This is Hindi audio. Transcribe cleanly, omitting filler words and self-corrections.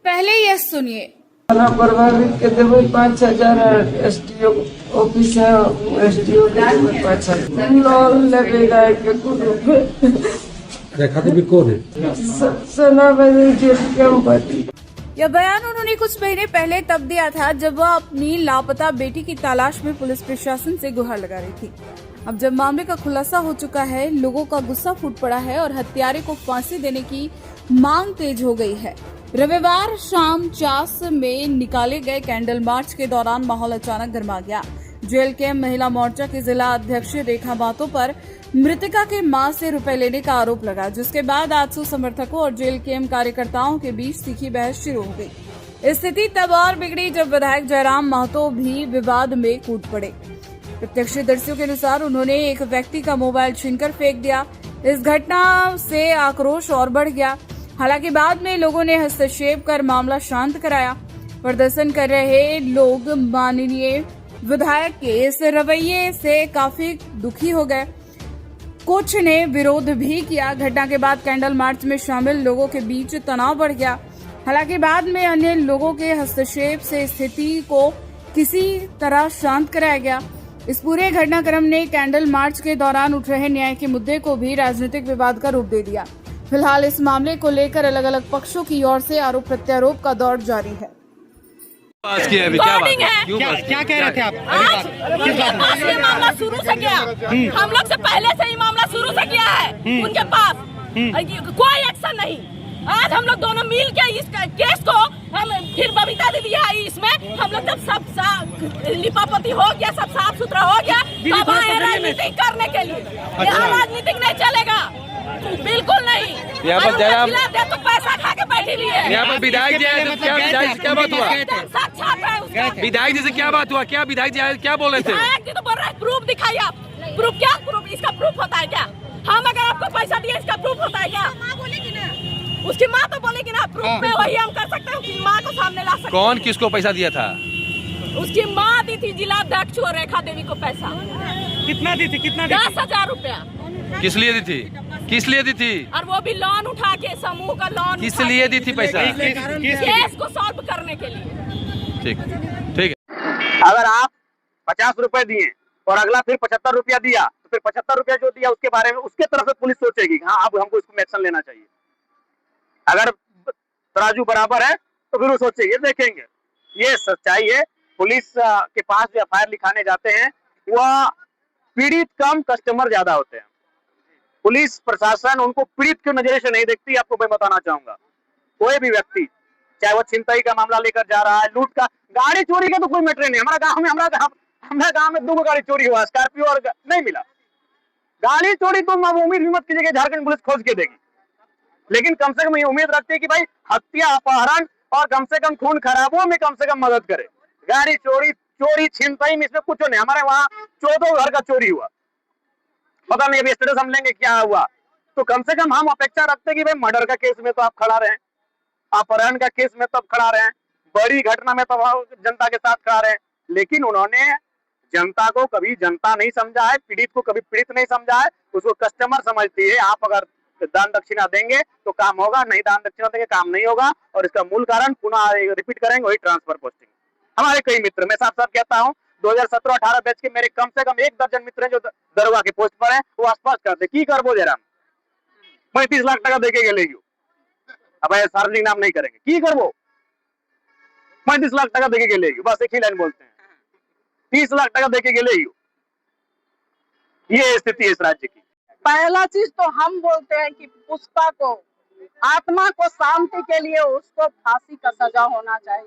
पहले यह सुनिए। प्रभावित के देवे 5,000 एसडीओ ऑफिस है, एसडीओ के देवे 5,000 लोन लगेगा के कुछ रेखा देवी कौन है? सना बदी। यह बयान उन्होंने कुछ महीने पहले तब दिया था जब वह अपनी लापता बेटी की तलाश में पुलिस प्रशासन से गुहार लगा रही थी। अब जब मामले का खुलासा हो चुका है, लोगों का गुस्सा फूट पड़ा है और हत्यारे को फांसी देने की मांग तेज हो गई है। रविवार शाम चास में निकाले गए कैंडल मार्च के दौरान माहौल अचानक गर्मा गया। जेल के महिला मोर्चा की जिला अध्यक्ष रेखा बातों पर मृतका के मां से रुपए लेने का आरोप लगा, जिसके बाद आजसू समर्थकों और जेल के कार्यकर्ताओं के बीच तीखी बहस शुरू हो गई। स्थिति तब और बिगड़ी जब विधायक जयराम महतो भी विवाद में कूद पड़े। प्रत्यक्षदर्शियों के अनुसार उन्होंने एक व्यक्ति का मोबाइल छीनकर फेंक दिया। इस घटना से आक्रोश और बढ़ गया। हालांकि बाद में लोगों ने हस्तक्षेप कर मामला शांत कराया। प्रदर्शन कर रहे लोग माननीय विधायक के इस रवैये से काफी दुखी हो गए। कुछ ने विरोध भी किया। घटना के बाद कैंडल मार्च में शामिल लोगों के बीच तनाव बढ़ गया। हालांकि बाद में अन्य लोगों के हस्तक्षेप से स्थिति को किसी तरह शांत कराया गया। इस पूरे घटनाक्रम ने कैंडल मार्च के दौरान उठ रहे न्याय के मुद्दे को भी राजनीतिक विवाद का रूप दे दिया। फिलहाल इस मामले को लेकर अलग अलग पक्षों की ओर से आरोप प्रत्यारोप का दौर जारी है। आज की अभी क्या बात है? क्या कह रहे थे आप? उनके पास ये मामला शुरू से किया, हम लोग से पहले से ही मामला शुरू से किया है उनके पास, कोई एक्शन नहीं। आज हम लोग दोनों मिल के इस केस को हम फिर बबीता दीदी आई, इसमें हम लोग जब सब लिपापोती हो गया, सब साफ सुथरा हो गया, तब आए राजनीति करने के लिए। यहाँ राजनीतिक नहीं चलेगा, बिल्कुल नहीं। यहाँ पर जयराम तो पैसा खा के बैठी हुई है। यहाँ पर विधायक जी आए थे, क्या विधायक जी क्या बात हुआ? साक्षात है उसका। विधायक जी से क्या बात हुआ? क्या विधायक जी आए क्या बोले थे? विधायक जी तो बोल रहे हैं प्रूफ दिखाइए आप। प्रूफ क्या? प्रूफ इसका प्रूफ होता है क्या? हम अगर आपको पैसा दिए इसका प्रूफ होता है क्या? माँ बोलेगी ना, उसकी माँ तो बोलेगी ना। प्रूफ में वही हम कर सकते हैं, उसकी माँ को सामने ला सकते हैं। कौन किसको पैसा दिया था? उसकी माँ दी थी, जिला अध्यक्ष और रेखा देवी को पैसा। कितना दी थी? 10,000 रुपया। किस लिए दी थी? किस लिए दी थी? और वो भी लोन उठा के, समूह का लोन। किस लिए दी थी पैसा? केस को सॉल्व करने के लिए। ठीक ठीक है। अगर आप 50 रुपए दिए और अगला फिर 75 रुपया दिया, तो फिर 75 रुपया जो दिया उसके बारे में उसके तरफ से पुलिस सोचेगी हाँ अब हमको इसमें एक्शन लेना चाहिए। अगर तराजू बराबर है तो फिर वो सोचेगी, देखेंगे। ये सच्चाई है। पुलिस के पास जो एफआईआर लिखाने जाते हैं वह पीड़ित कम, कस्टमर ज्यादा होते हैं। पुलिस प्रशासन उनको पीड़ित की नजरे से नहीं देखती। आपको मैं बताना चाहूंगा, कोई भी व्यक्ति चाहे वो छिनतई का मामला लेकर जा रहा है, लूट का, गाड़ी चोरी का तो कोई मैटर नहीं। हमारा गांव में 2 गाड़ी चोरी हुआ, स्कॉर्पियो और नहीं मिला। गाड़ी चोरी तो उम्मीद भी मत कीजिए कि झारखंड पुलिस खोज के देगी, लेकिन कम से कम ये उम्मीद रखते हैं कि भाई हत्या, अपहरण और कम से कम खून खराबों में कम से कम मदद करे। गाड़ी चोरी छिनतई में इसमें कुछ नहीं। हमारे वहाँ 14 घर का चोरी हुआ, पता नहीं अभी स्टेटस हम लेंगे क्या हुआ। तो कम से कम हम अपेक्षा रखते हैं कि भाई मर्डर का केस में तो आप खड़ा रहे, अपहरण का केस में तब खड़ा रहे, बड़ी घटना में तब जनता के साथ खड़ा रहे। लेकिन उन्होंने जनता को कभी जनता नहीं समझा है, पीड़ित को कभी पीड़ित नहीं समझा है। उसको कस्टमर समझती है। आप अगर दान दक्षिणा देंगे तो काम होगा, नहीं दान दक्षिणा देंगे काम नहीं होगा। और इसका मूल कारण पुनः रिपीट करेंगे वही ट्रांसफर पोस्टिंग। हमारे कई मित्र, मैं साफ साफ कहता हूँ, 2017-18 बैच के मेरे कम से कम 1 दर्जन मित्र हैं जो दरोगा के पोस्ट पर हैं। वो आसपास करते की करबो जयराम 35 लाख टका देके गेले। अब सार्वजनिक नाम नहीं करेंगे, की करबो 35 लाख टका देके गेले। बस एक ही लाइन बोलते हैं, 30 लाख टका देके गेले। ये स्थिति है इस राज्य की। पहला चीज तो हम बोलते हैं कि पुष्पा को, आत्मा को शांति के लिए उसको फांसी का सजा होना चाहिए।